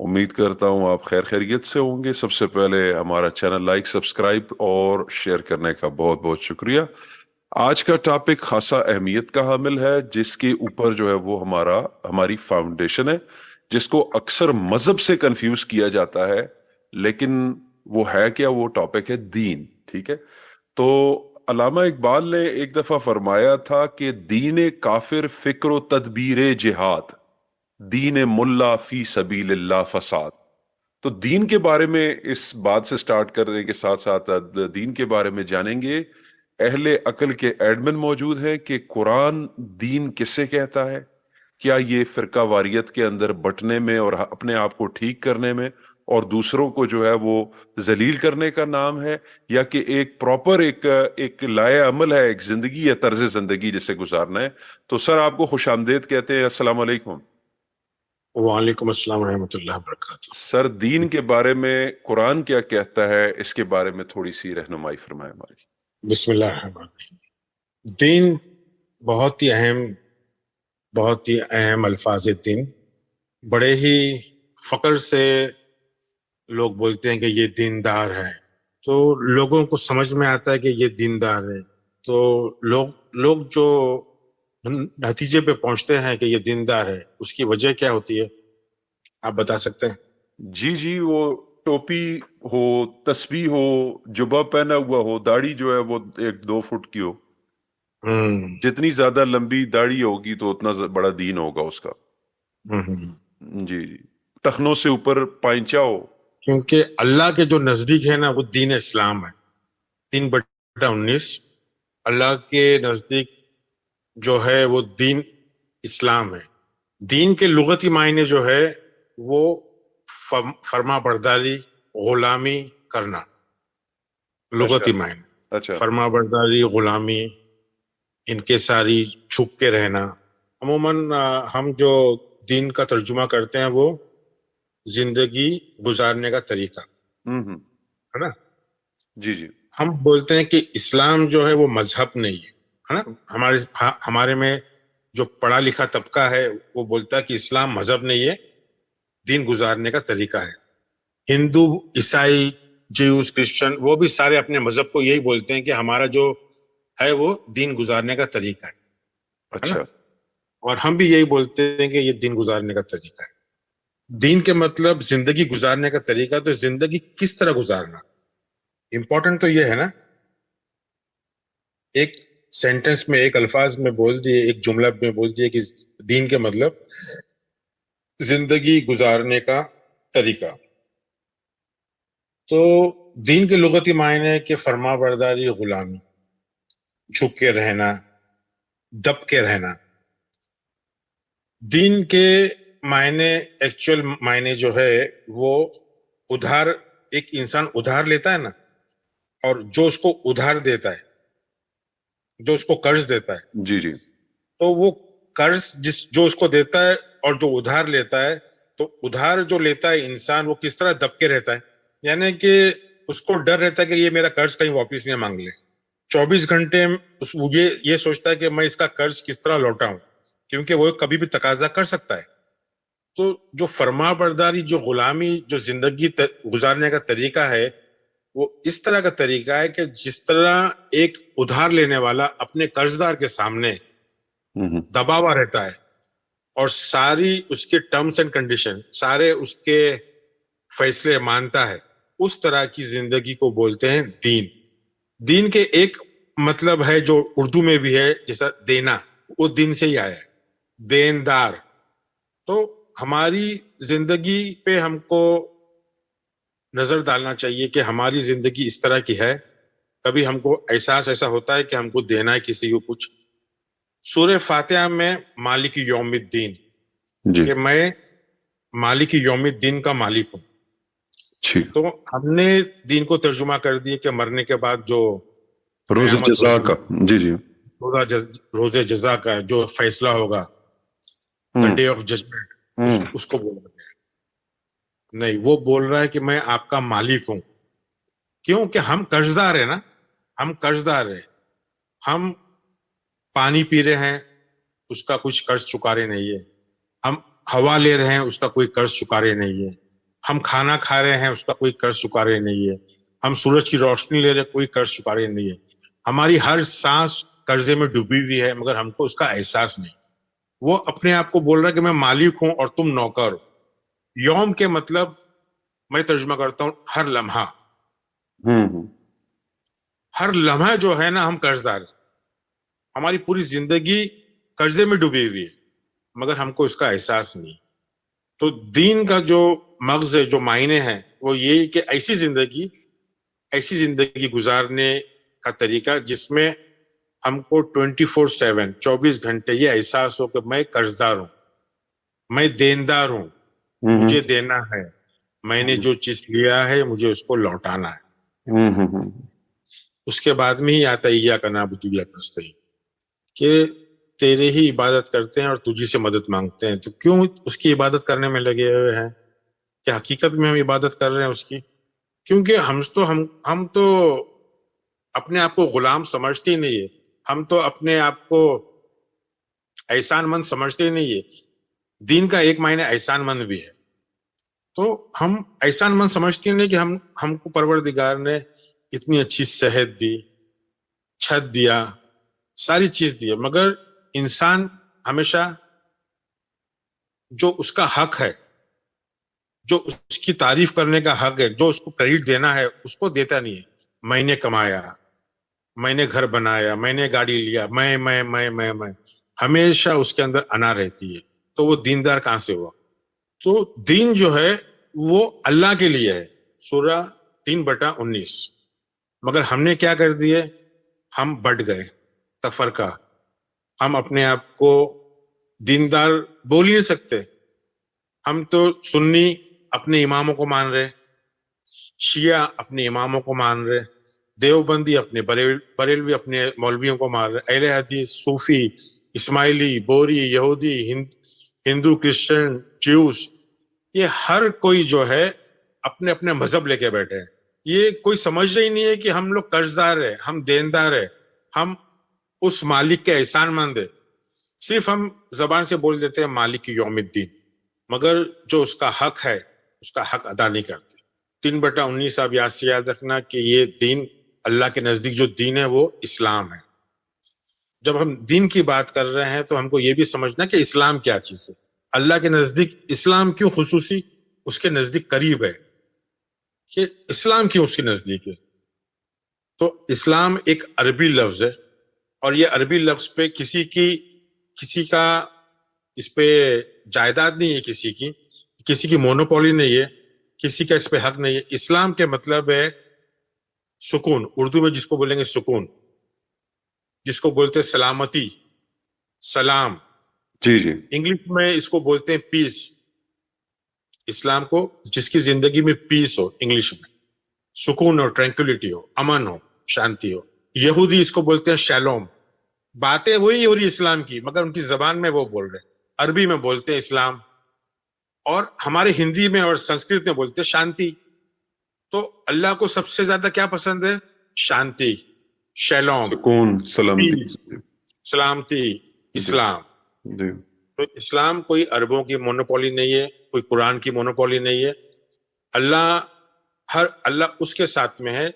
امید کرتا ہوں آپ خیر خیریت سے ہوں گے۔ سب سے پہلے ہمارا چینل لائک، سبسکرائب اور شیئر کرنے کا بہت بہت شکریہ۔ آج کا ٹاپک خاصا اہمیت کا حامل ہے، جس کے اوپر جو ہے وہ ہماری فاؤنڈیشن ہے، جس کو اکثر مذہب سے کنفیوز کیا جاتا ہے، لیکن وہ ہے کیا؟ وہ ٹاپک ہے دین۔ ٹھیک ہے، تو علامہ اقبال نے ایک دفعہ فرمایا تھا کہ دین کافر فکر و تدبیر جہاد، دین ملا فی سبیل اللہ فساد۔ تو دین کے بارے میں اس بات سے سٹارٹ کرنے کے ساتھ ساتھ دین کے بارے میں جانیں گے۔ اہل عقل کے ایڈمن موجود ہیں کہ قرآن دین کسے کہتا ہے؟ کیا یہ فرقہ واریت کے اندر بٹنے میں اور اپنے آپ کو ٹھیک کرنے میں اور دوسروں کو جو ہے وہ ذلیل کرنے کا نام ہے، یا کہ ایک پراپر ایک لائے عمل ہے، ایک زندگی یا طرز زندگی جسے گزارنا ہے؟ تو سر آپ کو خوش آمدید کہتے ہیں، السلام علیکم۔ وعلیکم السلام ورحمۃ اللہ وبرکاتہ۔ سر دین کے بارے میں قرآن کیا کہتا ہے، اس کے بارے میں تھوڑی سی رہنمائی فرمائے ہماری۔ بسم اللہ الرحمن الرحیم۔ دین بہت ہی اہم الفاظ دین، بڑے ہی فخر سے لوگ بولتے ہیں کہ یہ دیندار ہے، تو لوگوں کو سمجھ میں آتا ہے کہ یہ دیندار ہے، تو لوگ جو نتیجے پہ پہنچتے ہیں کہ یہ دیندار ہے، اس کی وجہ کیا ہوتی ہے آپ بتا سکتے ہیں؟ جی وہ ٹوپی ہو، تسبیح ہو، جبہ پہنا ہوا ہو، داڑھی جو ہے وہ 1-2 فٹ کی ہو۔ جتنی زیادہ لمبی داڑھی ہوگی تو اتنا بڑا دین ہوگا اس کا۔ جی ٹخنوں سے اوپر پائنچا ہو۔ کیونکہ اللہ کے جو نزدیک ہے نا وہ دین اسلام ہے، 3/19 اللہ کے نزدیک جو ہے وہ دین اسلام ہے۔ دین کے لغتی معنی جو ہے وہ فرما برداری، غلامی کرنا، لغتی معنی۔ اچھا فرما برداری، غلامی، انکساری، چھپ کے رہنا۔ عموماً ہم جو دین کا ترجمہ کرتے ہیں وہ زندگی گزارنے کا طریقہ ہے نا۔ جی ہم بولتے ہیں کہ اسلام جو ہے وہ مذہب نہیں ہے نا۔ ہمارے میں جو پڑھا لکھا طبقہ ہے وہ بولتا ہے کہ اسلام مذہب نہیں ہے، دین گزارنے کا طریقہ ہے۔ ہندو، عیسائی، جیوز، کرسچن، وہ بھی سارے اپنے مذہب کو یہی بولتے ہیں کہ ہمارا جو ہے وہ دین گزارنے کا طریقہ ہے۔ اچھا، اور ہم بھی یہی بولتے ہیں کہ یہ دین گزارنے کا طریقہ ہے۔ دین کے مطلب زندگی گزارنے کا طریقہ، تو زندگی کس طرح گزارنا امپورٹنٹ تو یہ ہے نا۔ ایک سینٹنس میں، ایک الفاظ میں بول دیے، ایک جملہ میں بول دیے کہ دین کے مطلب زندگی گزارنے کا طریقہ۔ تو دین کے لغتی معنی ہے کہ فرما برداری، غلامی، جھک کے رہنا، دب کے رہنا۔ دین کے معنی، ایکچوئل معنی جو ہے وہ ادھار، ایک انسان ادھار لیتا ہے نا، اور جو اس کو ادھار دیتا ہے، جو اس کو قرض دیتا ہے، جی تو وہ قرض جو اس کو دیتا ہے اور جو ادھار لیتا ہے، تو ادھار جو لیتا ہے انسان وہ کس طرح دب کے رہتا ہے، یعنی کہ اس کو ڈر رہتا ہے کہ یہ میرا قرض کہیں واپس نہ مانگ لے۔ 24 گھنٹے یہ سوچتا ہے کہ میں اس کا قرض کس طرح لوٹاؤں، کیونکہ وہ کبھی بھی تقاضا کر سکتا ہے۔ تو جو فرما برداری، جو غلامی، جو زندگی گزارنے کا طریقہ ہے، وہ اس طرح کا طریقہ ہے کہ جس طرح ایک ادھار لینے والا اپنے قرضدار کے سامنے دبا ہوا رہتا ہے اور ساری اس کے ٹرمز اینڈ کنڈیشن، سارے اس کے فیصلے مانتا ہے، اس طرح کی زندگی کو بولتے ہیں دین۔ دین کے ایک مطلب ہے جو اردو میں بھی ہے، جیسا دینا، وہ دین سے ہی آیا ہے، دیندار۔ تو ہماری زندگی پہ ہم کو نظر ڈالنا چاہیے کہ ہماری زندگی اس طرح کی ہے۔ کبھی ہم کو احساس ایسا ہوتا ہے کہ ہم کو دینا ہے کسی کو کچھ۔ سورہ فاتحہ میں مالک یوم الدین، کہ میں مالک یوم الدین کا مالک ہوں۔ تو ہم نے دین کو ترجمہ کر دیے کہ مرنے کے بعد جو روز جزا کا، جی روز جزا کا جو فیصلہ ہوگا، the day of judgment، اس کو بول رہا ہے۔ نہیں، وہ بول رہا ہے کہ میں آپ کا مالک ہوں۔ کیوں کہ ہم قرضدار ہیں نا، ہم قرضدار ہیں۔ ہم پانی پی رہے ہیں، اس کا کچھ قرض چکا رہے نہیں ہے۔ ہم ہوا لے رہے ہیں، اس کا کوئی قرض چکا رہے نہیں ہے۔ ہم کھانا کھا رہے ہیں اس کا کوئی قرض چکا رہے نہیں ہے, ہم سورج کی روشنی لے رہے کوئی قرض چکا رہے نہیں ہے, ہماری ہر سانس قرضے میں ڈوبی ہوئی ہے مگر ہم کو اس کا احساس نہیں. وہ اپنے آپ کو بول رہا ہے کہ میں مالک ہوں اور تم نوکر ہو. یوم کے مطلب میں ترجمہ کرتا ہوں ہر لمحہ, ہر لمحہ جو ہے نا ہم قرض دار ہیں, ہماری پوری زندگی قرضے میں ڈوبی ہوئی ہے مگر ہم کو اس کا احساس نہیں. تو دین کا جو مغز ہے, جو معنی ہے, وہ یہی کہ ایسی زندگی گزارنے کا طریقہ جس میں ہم کو 24/7 24 گھنٹے یہ احساس ہو کہ میں قرض دار ہوں, میں دیندار ہوں, مجھے دینا ہے, میں نے جو چیز لیا ہے مجھے اس کو لوٹانا ہے. اس کے بعد میں ہی آتا ہے ایاک نعبد و ایاک نستعین, کہ تیرے ہی عبادت کرتے ہیں اور تجھی سے مدد مانگتے ہیں. تو کیوں اس کی عبادت کرنے میں لگے ہوئے ہیں؟ کہ حقیقت میں ہم عبادت کر رہے ہیں اس کی؟ کیونکہ ہم تو اپنے آپ کو غلام سمجھتے ہی نہیں ہے, ہم تو اپنے آپ کو احسان مند سمجھتے ہی نہیں ہے. دین کا ایک معنی احسان مند بھی ہے. تو ہم احسان مند سمجھتے ہی نہیں کہ ہم کو پروردگار نے اتنی اچھی صحت دی, چھت دیا, ساری چیز دی ہے, مگر انسان ہمیشہ جو اس کا حق ہے, جو اس کی تعریف کرنے کا حق ہے, جو اس کو کریڈٹ دینا ہے, اس کو دیتا نہیں ہے. میں نے کمایا, میں نے گھر بنایا, میں نے گاڑی لیا, میں ہمیشہ اس کے اندر انا رہتی ہے. تو وہ دیندار کہاں سے ہوا؟ تو دین جو ہے وہ اللہ کے لیے ہے. سورہ 3/19. مگر ہم نے کیا کر دیے؟ ہم بٹ گئے, تفرقہ. ہم اپنے آپ کو دیندار بول ہی نہیں سکتے. ہم تو سنی اپنے اماموں کو مان رہے, شیعہ اپنے اماموں کو مان رہے, دیوبندی اپنے بریلوی اپنے مولویوں کو مان رہے, اہل حدیث, صوفی, اسماعیلی, بوری, یہودی, ہندو, کرسچن, جیوز, یہ ہر کوئی جو ہے اپنے اپنے مذہب لے کے بیٹھے ہیں. یہ کوئی سمجھ رہی نہیں ہے کہ ہم لوگ قرض دار ہیں, ہم دیندار ہیں, ہم اس مالک کے احسان مند ہیں. صرف ہم زبان سے بول دیتے ہیں مالک یوم الدین, مگر جو اس کا حق ہے اس کا حق ادا نہیں کرتے. 3/19 آپ یاد رکھنا کہ یہ دین, اللہ کے نزدیک جو دین ہے وہ اسلام ہے. جب ہم دین کی بات کر رہے ہیں تو ہم کو یہ بھی سمجھنا کہ اسلام کیا چیز ہے. اللہ کے نزدیک اسلام کیوں خصوصی اس کے نزدیک قریب ہے, کہ اسلام کیوں اس کے نزدیک ہے؟ تو اسلام ایک عربی لفظ ہے, اور یہ عربی لفظ پہ کسی کا اس پہ جائیداد نہیں ہے, کسی کی مونوپولی نہیں ہے, کسی کا اس پہ حق نہیں ہے. اسلام کے مطلب ہے سکون, اردو میں جس کو بولیں گے سکون, جس کو بولتے ہیں سلامتی, سلام. جی جی. انگلش میں اس کو بولتے ہیں پیس. اسلام کو جس کی زندگی میں پیس ہو, انگلش میں سکون ہو, ٹرینکولیٹی ہو, امن ہو, شانتی ہو. یہودی اس کو بولتے ہیں شالوم. باتیں وہی ہو رہی اسلام کی, مگر ان کی زبان میں وہ بول رہے. عربی میں بولتے ہیں اسلام, اور ہمارے ہندی میں اور سنسکرت میں بولتے ہیں شانتی. تو اللہ کو سب سے زیادہ کیا پسند ہے؟ شانتی, شالوم, سکون, سلامتی, سلامتی, اسلام. جی. تو اسلام کوئی عربوں کی مونوپولی نہیں ہے, کوئی قرآن کی مونوپولی نہیں ہے. اللہ اس کے ساتھ میں ہے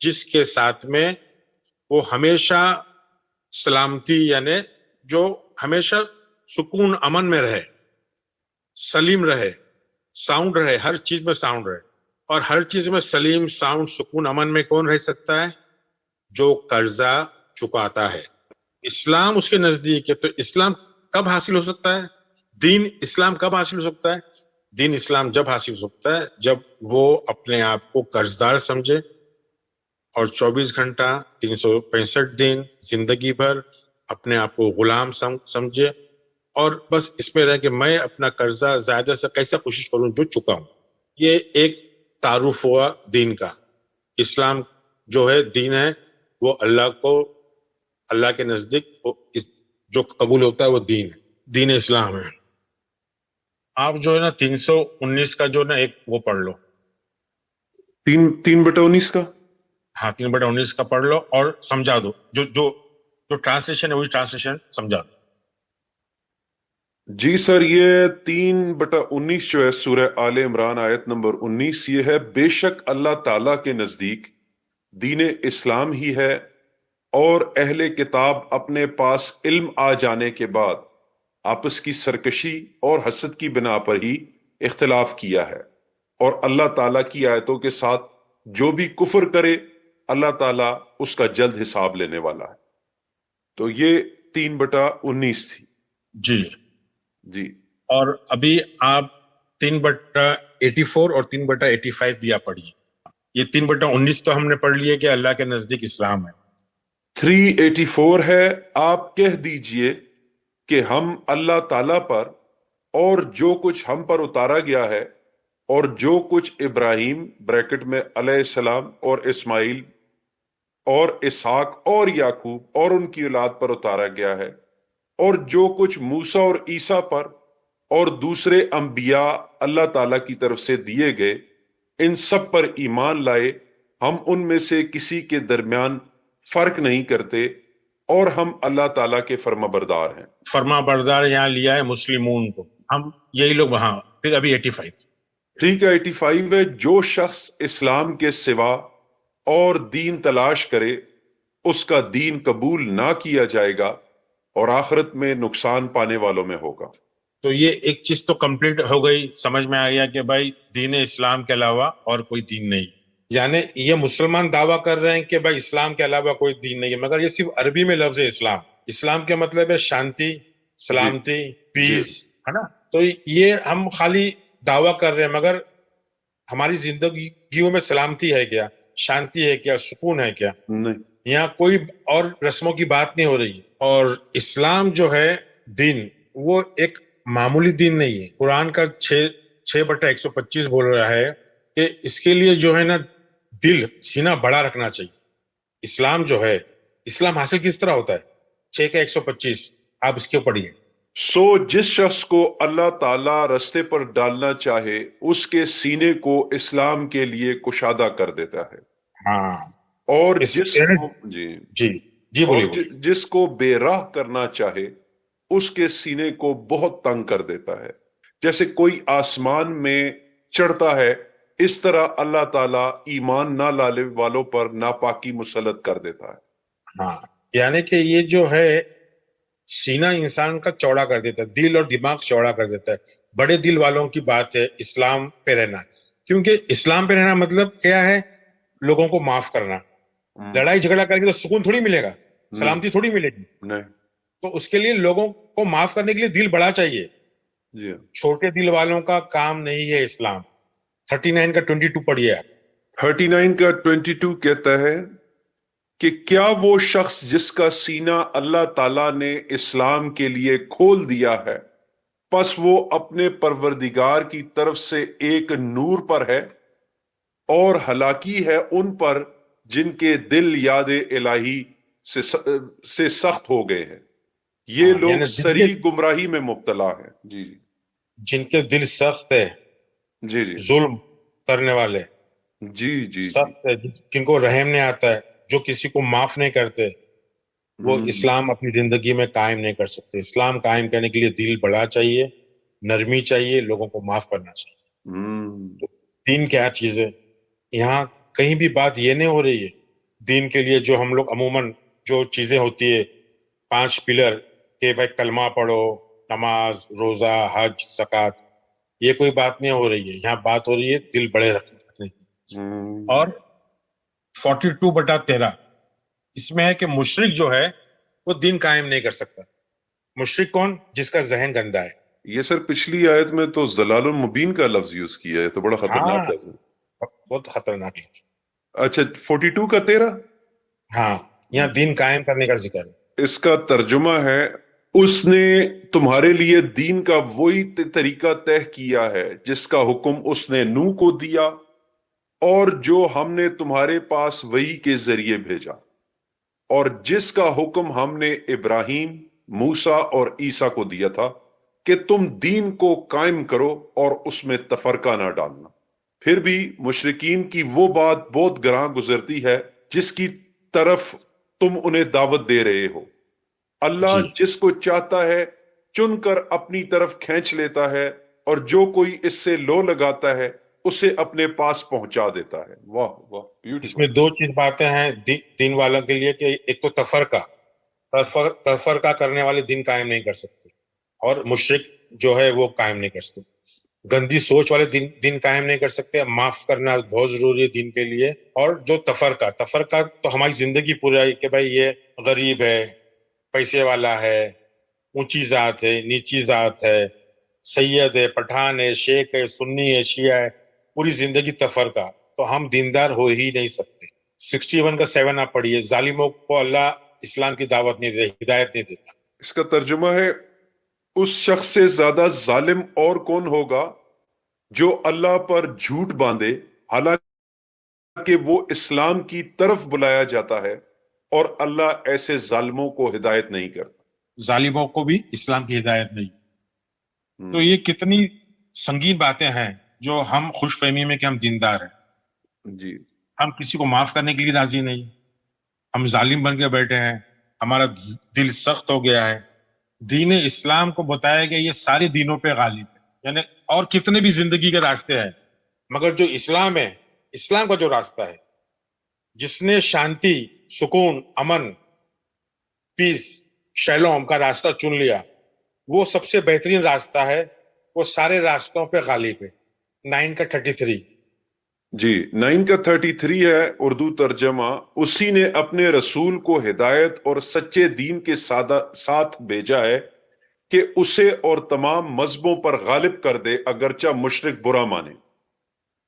جس کے ساتھ میں وہ ہمیشہ سلامتی, یعنی جو ہمیشہ سکون امن میں رہے, سلیم رہے, ساؤنڈ رہے, ہر چیز میں ساؤنڈ رہے. اور ہر چیز میں سلیم, ساؤنڈ, سکون, امن میں کون رہ سکتا ہے؟ جو قرضہ چکاتا ہے. اسلام اس کے نزدیک ہے. تو اسلام کب حاصل ہو سکتا ہے؟ دین اسلام کب حاصل ہو سکتا ہے؟ دین اسلام جب حاصل ہو سکتا ہے جب وہ اپنے آپ کو قرض دار سمجھے, اور 24 گھنٹہ 365 دن زندگی بھر اپنے آپ کو غلام سمجھے, اور بس اس میں رہ کہ میں اپنا قرضہ زیادہ سے کیسا کوشش کروں جو چکا ہوں. یہ ایک تعارف ہوا دین کا. اسلام جو ہے دین ہے, وہ اللہ کے نزدیک جو قبول ہوتا ہے وہ دین اسلام ہے. آپ جو ہے نا 319 کا جو نا ایک وہ پڑھ لو, 3/19 کا. ہاں 3/19 کا پڑھ لو اور سمجھا دو, جو ٹرانسلیشن ہے وہی ٹرانسلیشن سمجھا دو. جی سر، یہ 3/19 جو ہے سورہ آل عمران آیت نمبر 19، یہ ہے بے شک اللہ تعالیٰ کے نزدیک دین اسلام ہی ہے، اور اہل کتاب اپنے پاس علم آ جانے کے بعد آپس کی سرکشی اور حسد کی بنا پر ہی اختلاف کیا ہے، اور اللہ تعالیٰ کی آیتوں کے ساتھ جو بھی کفر کرے اللہ تعالیٰ اس کا جلد حساب لینے والا ہے۔ تو یہ 3/19 تھی۔ جی، جی اور ابھی آپ 3/84 اور 3/85 بھی آپ پڑھیے۔ یہ 3/19 تو ہم نے پڑھ لیے کہ اللہ کے نزدیک اسلام ہے۔ 384 ہے، آپ کہہ دیجئے کہ ہم اللہ تعالیٰ پر اور جو کچھ ہم پر اتارا گیا ہے اور جو کچھ ابراہیم بریکٹ میں علیہ السلام اور اسماعیل اور اسحاق اور یعقوب اور ان کی اولاد پر اتارا گیا ہے، اور جو کچھ موسیٰ اور عیسیٰ پر اور دوسرے انبیاء اللہ تعالیٰ کی طرف سے دیے گئے، ان سب پر ایمان لائے، ہم ان میں سے کسی کے درمیان فرق نہیں کرتے، اور ہم اللہ تعالیٰ کے فرما بردار ہیں۔ فرما بردار یہاں لیا ہے مسلمون کو، ہم یہی لوگ وہاں۔ پھر ابھی 85۔ ٹھیک ہے، 85 ہے، جو شخص اسلام کے سوا اور دین تلاش کرے اس کا دین قبول نہ کیا جائے گا اور آخرت میں نقصان پانے والوں میں ہوگا۔ تو یہ ایک چیز تو کمپلیٹ ہو گئی، سمجھ میں آ گیا کہ بھائی دین اسلام کے علاوہ اور کوئی دین نہیں۔ یعنی یہ مسلمان دعویٰ کر رہے ہیں کہ بھائی اسلام کے علاوہ کوئی دین نہیں ہے، مگر یہ صرف عربی میں لفظ ہے اسلام۔ اسلام کے مطلب ہے شانتی، سلامتی، پیس، ہے نا؟ تو یہ ہم خالی دعویٰ کر رہے ہیں، مگر ہماری زندگیوں میں سلامتی ہے کیا، شانتی ہے کیا، سکون ہے کیا؟ نہیں، یہاں کوئی اور رسموں کی بات نہیں ہو رہی ہے۔ اور اسلام جو ہے دین، وہ ایک معمولی دین نہیں ہے۔ قرآن کا 6/125 بول رہا ہے کہ اس کے لیے جو ہے نا دل، سینہ بڑا رکھنا چاہیے۔ اسلام جو ہے، اسلام حاصل کس طرح ہوتا ہے؟ 6/125 آپ اس کے پڑھیے۔ سو جس شخص کو اللہ تعالیٰ رستے پر ڈالنا چاہے اس کے سینے کو اسلام کے لیے کشادہ کر دیتا ہے، ہاں، اور اس جس کو جی جی جی اور بولیے۔ جس کو بے راہ کرنا چاہے اس کے سینے کو بہت تنگ کر دیتا ہے۔ جیسے کوئی آسمان میں چڑھتا ہے، اس طرح اللہ تعالیٰ ایمان نہ لانے والوں پر ناپاکی مسلط کر دیتا ہے۔ ہاں، یعنی کہ یہ جو ہے سینہ انسان کا چوڑا کر دیتا ہے، دل اور دماغ چوڑا کر دیتا ہے۔ بڑے دل والوں کی بات ہے اسلام پہ رہنا، کیونکہ اسلام پہ رہنا مطلب کیا ہے؟ لوگوں کو معاف کرنا۔ لڑائی جھگڑا کر کے تو سکون تھوڑی ملے گا، سلامتی تھوڑی ملے گی۔ نہیں، تو اس کے لیے لوگوں کو معاف کرنے کے لیے دل بڑا چاہیے۔ جی چھوٹے دل والوں کا کام نہیں ہے اسلام۔ 39 کا 22 پڑھیے آپ۔ 39 کا 22 کہتا ہے کہ کیا وہ شخص جس کا سینہ اللہ تعالیٰ نے اسلام کے لیے کھول دیا ہے، پس وہ اپنے پروردگار کی طرف سے ایک نور پر ہے، اور ہلاکی ہے ان پر جن کے دل یاد الہی سے سخت ہو گئے ہیں، یہ لوگ یعنی سری گمراہی میں مبتلا ہیں۔ جی جن کے دل سخت ہے، جی جی ظلم کرنے والے جی جی سخت ہے، جن کو رحم نہیں آتا ہے، جو کسی کو معاف نہیں کرتے، وہ اسلام اپنی زندگی میں قائم نہیں کر سکتے۔ اسلام قائم کرنے کے لیے دل بڑا چاہیے، نرمی چاہیے، لوگوں کو معاف کرنا چاہیے۔ دین کیا چیز ہے؟ یہاں کہیں بھی بات یہ نہیں ہو رہی ہے دین کے لیے جو ہم لوگ عموماً جو چیزیں ہوتی ہے 5 پلر کہ بھائی کلمہ پڑھو، نماز، روزہ، حج، زکوٰۃ، یہ کوئی بات نہیں ہو رہی ہے۔ یہاں بات ہو رہی ہے دل بڑے رکھنے کی۔ اور 42/13 اس میں ہے کہ مشرک جو ہے وہ دین قائم نہیں کر سکتا۔ مشرک کون؟ جس کا ذہن گندا ہے۔ یہ سر پچھلی آیت میں تو ضلال مبین کا لفظ یوز کیا ہے، تو بڑا خطرناک لفظ ہے۔ بہت خطرناک ہے۔ اچھا 42 کا 13، ہاں، یہاں دین قائم کرنے کا ذکر ہے۔ اس کا ترجمہ ہے اس نے تمہارے لیے دین کا وہی طریقہ طے کیا ہے جس کا حکم اس نے نوح کو دیا اور جو ہم نے تمہارے پاس وحی کے ذریعے بھیجا، اور جس کا حکم ہم نے ابراہیم، موسیٰ اور عیسیٰ کو دیا تھا کہ تم دین کو قائم کرو اور اس میں تفرقہ نہ ڈالنا۔ پھر بھی مشرکین کی وہ بات بہت گراں گزرتی ہے جس کی طرف تم انہیں دعوت دے رہے ہو۔ اللہ جس کو چاہتا ہے چن کر اپنی طرف کھینچ لیتا ہے اور جو کوئی اس سے لو لگاتا ہے اسے اپنے پاس پہنچا دیتا ہے. واہ واہ، اس میں بیوٹیفل. دو چیز باتیں ہیں دین والوں کے لیے کہ ایک تو تفرقہ کرنے والے دین قائم نہیں کر سکتے، اور مشرک جو ہے وہ قائم نہیں کر سکتے. گندی سوچ والے دین قائم نہیں کر سکتے. معاف کرنا بہت ضروری ہے دین کے لیے. اور جو تفرقہ تو ہماری زندگی پوری ہے کہ بھائی یہ غریب ہے، پیسے والا ہے، اونچی ذات ہے، نیچی ذات ہے، سید ہے، پٹھان ہے، شیخ ہے، سنی ہے، شیعہ ہے، پوری زندگی تفرقہ. تو ہم دیندار ہو ہی نہیں سکتے. 61 کا 7 آپ پڑھیے. ظالموں کو اللہ اسلام کی دعوت نہیں دیتا، ہدایت نہیں دیتا. اس کا ترجمہ ہے اس شخص سے زیادہ ظالم اور کون ہوگا جو اللہ پر جھوٹ باندھے حالانکہ وہ اسلام کی طرف بلایا جاتا ہے اور اللہ ایسے ظالموں کو ہدایت نہیں کرتا. ظالموں کو بھی اسلام کی ہدایت نہیں. تو یہ کتنی سنگین باتیں ہیں جو ہم خوش فہمی میں کہ ہم دیندار ہیں. جی ہم کسی کو معاف کرنے کے لیے راضی نہیں. ہم ظالم بن کے بیٹھے ہیں، ہمارا دل سخت ہو گیا ہے. دین اسلام کو بتایا گیا یہ سارے دینوں پہ غالب ہے. یعنی اور کتنے بھی زندگی کے راستے ہیں، مگر جو اسلام ہے، اسلام کا جو راستہ ہے، جس نے شانتی، سکون، امن، پیس، شیلوم کا راستہ چن لیا، وہ سب سے بہترین راستہ ہے. وہ سارے راستوں پہ غالب ہے. 9 کا 33. جی 9 کا 33 ہے اردو ترجمہ. اسی نے اپنے رسول کو ہدایت اور سچے دین کے ساتھ بھیجا ہے کہ اسے اور تمام مذہبوں پر غالب کر دے اگرچہ مشرک برا مانے.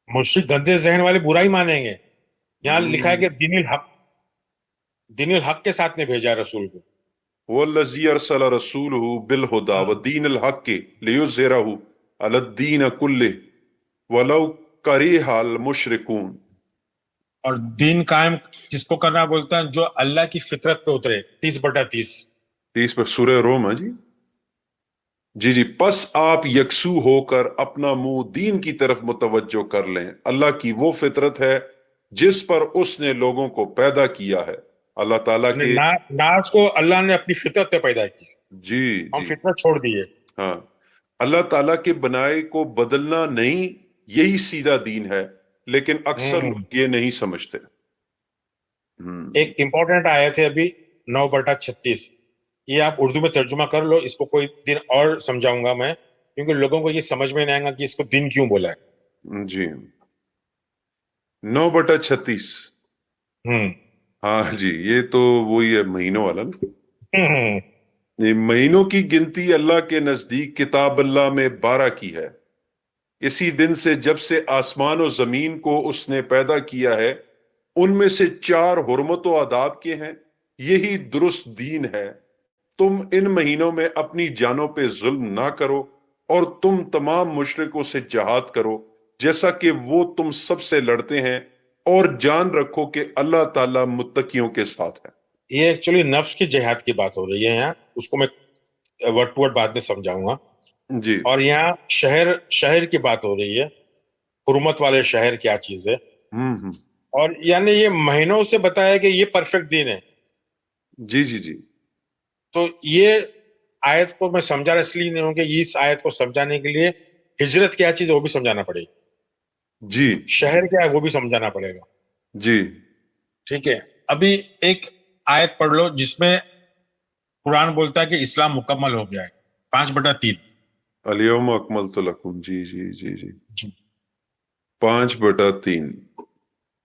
مشرک گندے ذہن والے برا ہی مانیں گے. یہاں لکھا ہے کہ دین الحق کے ساتھ نے بھیجا رسول کو. وَالَّذِي أَرْسَلَ رَسُولَهُ بِالْهُدَى وَدِينِ الْحَقِّ لِيُظْهِرَهُ عَلَى الدِّينِ كُلِّهِ وَلَوْ كَرِهَ الْمُشْرِكُونَ. اور دین قائم کس کو کرنا بولتا ہے؟ جو اللہ کی فطرت پہ اترے. 30/30. 30 پر سورہ روم ہے. جی پس آپ یکسو ہو کر اپنا منہ دین کی طرف متوجہ کر لیں. اللہ کی وہ فطرت ہے جس پر اس نے لوگوں کو پیدا کیا ہے. اللہ تعالیٰ کے ناس کو اللہ نے اپنی فطرت پہ پیدا کیا. جی ہم فطرت چھوڑ دیے. ہاں، اللہ تعالیٰ کے بنائے کو بدلنا نہیں، یہی سیدھا دین ہے، لیکن اکثر لوگ یہ نہیں سمجھتے. ایک امپورٹنٹ آیت ہے ابھی 9/36. یہ آپ اردو میں ترجمہ کر لو. اس کو کوئی دن اور سمجھاؤں گا میں، کیونکہ لوگوں کو یہ سمجھ میں نہیں آئے گا کہ اس کو دن کیوں بولا ہے. جی 9/36. ہاں جی، یہ تو وہی ہے مہینوں والا نا. یہ مہینوں کی گنتی اللہ کے نزدیک کتاب اللہ میں 12 کی ہے، اسی دن سے جب سے آسمان و زمین کو اس نے پیدا کیا ہے. ان میں سے 4 حرمت و آداب کے ہیں. یہی درست دین ہے. تم ان مہینوں میں اپنی جانوں پہ ظلم نہ کرو اور تم تمام مشرکوں سے جہاد کرو جیسا کہ وہ تم سب سے لڑتے ہیں، اور جان رکھو کہ اللہ تعالیٰ متقیوں کے ساتھ ہے. یہ ایکچولی نفس کی جہاد کی بات ہو رہی ہے یہاں. اس کو میں ورڈ ٹو ورڈ بعد میں سمجھاؤں گا. جی اور یہاں شہر کی بات ہو رہی ہے. حرمت والے شہر کیا چیز ہے. اور یعنی یہ مہینوں سے بتایا کہ یہ پرفیکٹ دین ہے. جی تو یہ آیت کو میں سمجھا رہا اس لیے نہیں ہوں کہ اس آیت کو سمجھانے کے لیے ہجرت کیا چیز ہے وہ بھی سمجھانا پڑے گی. جی شہر کیا ہے وہ بھی سمجھانا پڑے گا. جی ٹھیک ہے. ابھی ایک آیت پڑھ لو جس میں قرآن بولتا ہے کہ اسلام مکمل ہو گیا ہے. 5/3. الیوم اکملت لکم. جی 5/3.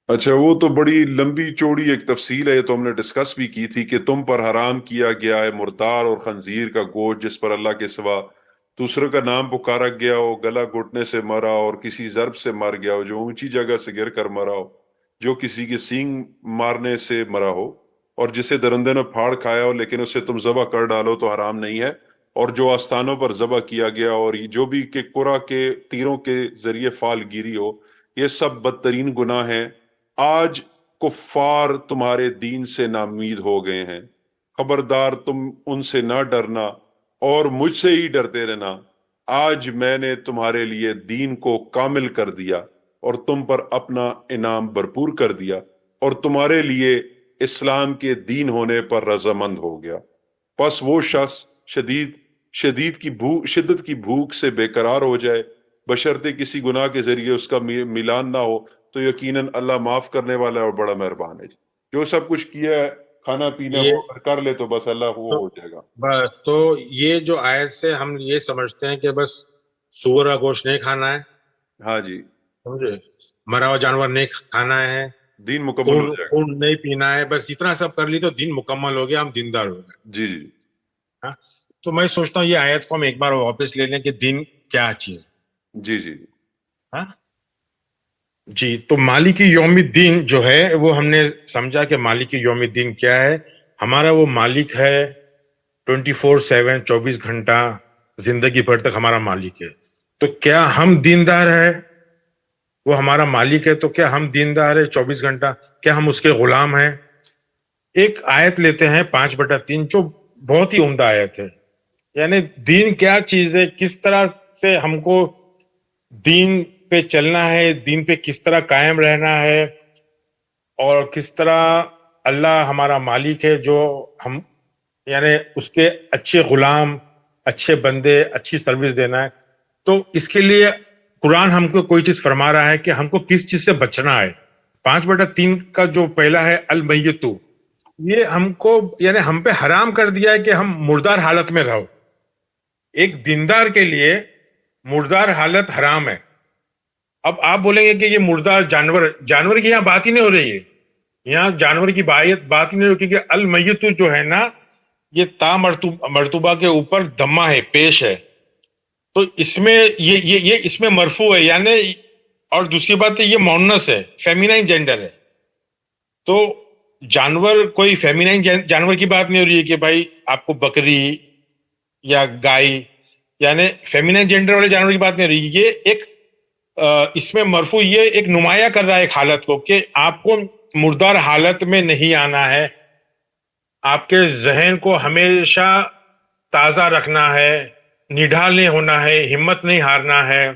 اچھا، وہ تو بڑی لمبی چوڑی ایک تفصیل ہے، یہ تو ہم نے ڈسکس بھی کی تھی کہ تم پر حرام کیا گیا ہے مردار اور خنزیر کا گوشت جس پر اللہ کے سوا دوسرے کا نام پکارا گیا ہو، گلا گھٹنے سے مرا اور کسی ضرب سے مر گیا ہو، جو اونچی جگہ سے گر کر مرا ہو، جو کسی کے سینگ مارنے سے مرا ہو، اور جسے درندے نے پھاڑ کھایا ہو لیکن اسے تم ذبح کر ڈالو تو حرام نہیں ہے، اور جو آستانوں پر ذبح کیا گیا اور جو بھی کہ قرا کے تیروں کے ذریعے فال گیری ہو، یہ سب بدترین گناہ ہیں. آج کفار تمہارے دین سے ناامید ہو گئے ہیں. خبردار تم ان سے نہ ڈرنا اور مجھ سے ہی ڈرتے رہنا. آج میں نے تمہارے لیے دین کو کامل کر دیا اور تم پر اپنا انعام بھرپور کر دیا اور تمہارے لیے اسلام کے دین ہونے پر رضامند ہو گیا. پس وہ شخص شدید شدت کی بھوک سے بے قرار ہو جائے، بشرطے کسی گناہ کے ذریعے اس کا ملان نہ ہو، تو یقیناً اللہ معاف کرنے والا ہے اور بڑا مہربان ہے. جو سب کچھ کیا ہے کھانا پینا یہ وہ کر لے تو بس اللہ وہ ہو جائے گا. بس تو یہ جو آیت سے ہم یہ سمجھتے ہیں کہ بس سور کا گوشت نہیں کھانا ہے، ہاں جی، سمجھے، مرا ہوا جانور نہیں کھانا ہے، دین مکمل ہو جائے گا. خون نہیں پینا ہے، بس اتنا سب کر لی تو دین مکمل ہو گیا، ہم دیندار ہو گئے. جی جی ہاں؟ تو میں سوچتا ہوں یہ آیت کو ہم ایک بار واپس لے لیں کہ دین کیا چیز ہے. جی جی ہاں جی. تو مالک یوم الدین جو ہے وہ ہم نے سمجھا کہ مالک یوم الدین کیا ہے. ہمارا وہ مالک ہے 24/7 24 گھنٹہ زندگی بھر تک ہمارا مالک ہے. تو کیا ہم دیندار ہے؟ وہ ہمارا مالک ہے تو کیا ہم دیندار ہے 24 گھنٹہ؟ کیا ہم اس کے غلام ہیں؟ ایک آیت لیتے ہیں 5/3 جو بہت ہی عمدہ آیت ہے. یعنی دین کیا چیز ہے، کس طرح سے ہم کو دین پہ چلنا ہے، دین پہ کس طرح قائم رہنا ہے، اور کس طرح اللہ ہمارا مالک ہے جو ہم یعنی اس کے اچھے غلام، اچھے بندے، اچھی سروس دینا ہے. تو اس کے لیے قرآن ہم کو کوئی چیز فرما رہا ہے کہ ہم کو کس چیز سے بچنا ہے. 5/3 کا جو پہلا ہے المیتو، یہ ہم کو یعنی ہم پہ حرام کر دیا ہے کہ ہم مردار حالت میں رہو. ایک دیندار کے لیے مردار حالت حرام ہے. اب آپ بولیں گے کہ یہ مردار جانور کی یہاں بات ہی نہیں ہو رہی ہے، یہاں جانور کی بات ہی نہیں ہو رہی، کیونکہ المیتو جو ہے نا یہ تا مرتبہ کے اوپر دمہ ہے، پیش ہے. تو اس میں یہ اس میں مرفوع ہے، یعنی اور دوسری بات یہ مؤنث ہے، فیمینائن جینڈر ہے. تو جانور کوئی فیمینائن جانور کی بات نہیں ہو رہی ہے کہ بھائی آپ کو بکری یا گائے، یعنی فیمینائن جینڈر والے جانور کی بات نہیں ہو رہی. یہ ایک اس میں مرفوع یہ ایک نمایاں کر رہا ہے ایک حالت کو کہ آپ کو مردار حالت میں نہیں آنا ہے، آپ کے ذہن کو ہمیشہ تازہ رکھنا ہے، نڈھال نہیں ہونا ہے، ہمت نہیں ہارنا ہے.